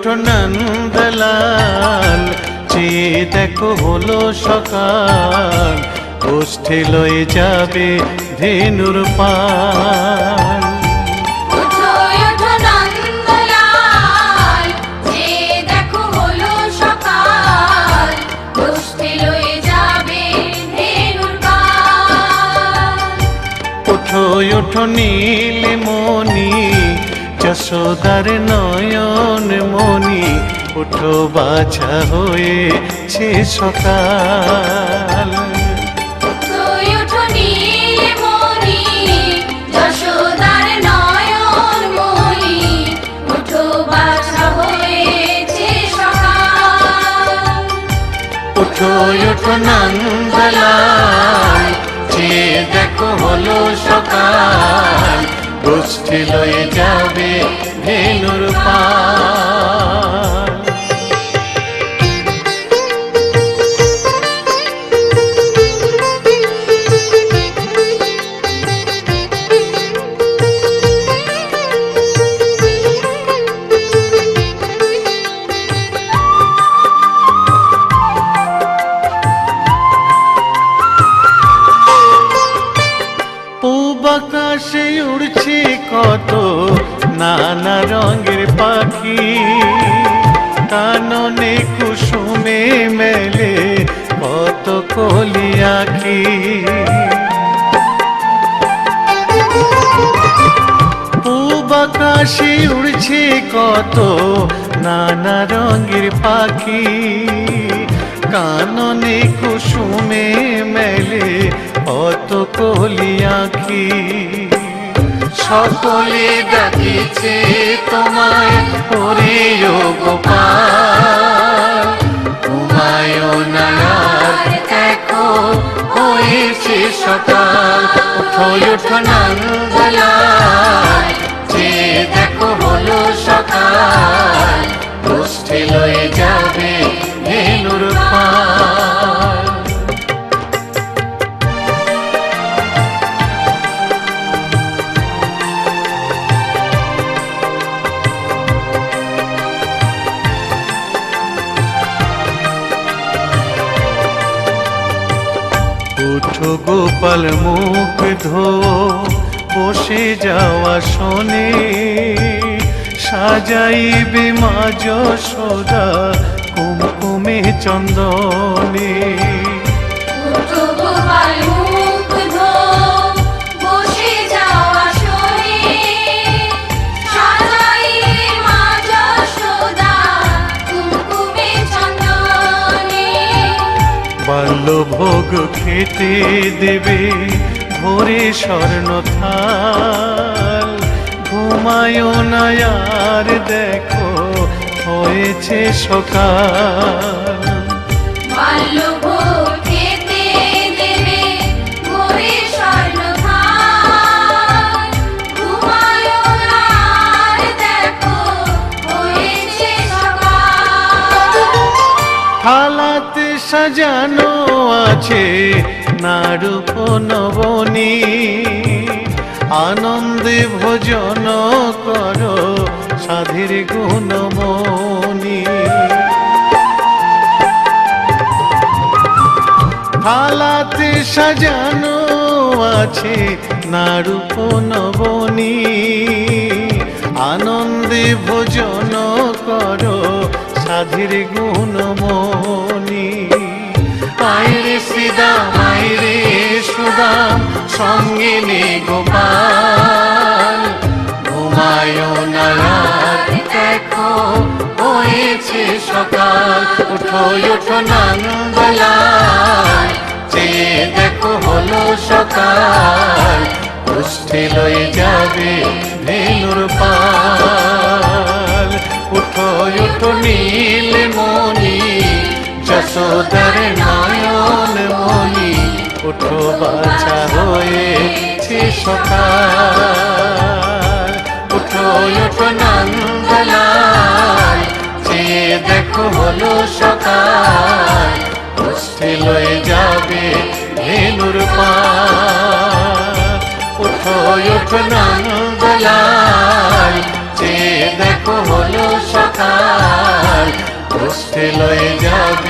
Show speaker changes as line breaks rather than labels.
ওঠো নন্দলাল, চেয়ে দেখো হলো সকাল, গোষ্ঠী লয়ে যাবে ধেনুর পাল। ওঠো নীলমণি, যশোদার নয়ন মণি, ওঠো বাছা হয়েছে সকাল।
ওঠো নীলমণি, যশোদার নয়ন মণি, ওঠো বাছা হয়েছে সকাল।
ওঠো নন্দলাল, চেয়ে দেখো হলো সকাল, গোষ্ঠী লয়ে যাবে ধেনুর পাল। আকাশে উড়ছে কত নানা রঙের পাখি, কাননে কুসুমে মেলে কত কলি আঁখি। পূব আকাশে উড়ছে কত নানা রঙের পাখি, কাননে কুসুমে মেলে কত কলি আঁখি। সকলে ডাকিছে তোমায় ওরে ও গোপাল, ঘুমায় না আর দেখো হয়েছে সকাল। ওঠো নন্দলাল, চেয়ে দেখো হলো সকাল, গোষ্ঠী লয়ে যাবে ধেনুর পাল। ওঠো গোপাল মুখ ধো, বসে যাওয়া শোনে, সাজাইবে মা যশোদা কুমকুমে চন্দনে। বাল্যভোগ খেতে দেবে ভোরে স্বর্ণ থাল, ঘুমায় না আর দেখো হয়েছে সকাল।
বাল্যভোগ খেতে দেবে ভোরে স্বর্ণ থাল, ঘুমায় না আর দেখো হয়েছে সকাল।
থালাতে সাজানো আছে নারূপ নবনী, আনন্দে ভোজন করো সাধীর গুণমণি। থালাতে সাজানো আছে নারূপ নবনী, আনন্দে ভোজন করো সাধীর গুণমণি। আইরে শ্রীদাম আইরে সুদাম, সঙ্গে নে গোপাল, ঘুমায় না আর দেখো হয়েছে সকাল। ওঠো নন্দলাল, চেয়ে দেখো হলো সকাল, গোষ্ঠী লয়ে যাবে ধেনুর পাল। ওঠো নীলমণি, যশোদার নয়ন মণি, ওঠো বাছা হয়েছে সকাল। ওঠো নন্দলাল, চেয়ে দেখো হলো সকাল, গোষ্ঠী লয়ে যাবে ধেনুর পাল। ওঠো নন্দলাল, চেয়ে দেখো হলো সকাল, উষ্ঠে লয়ে যাবে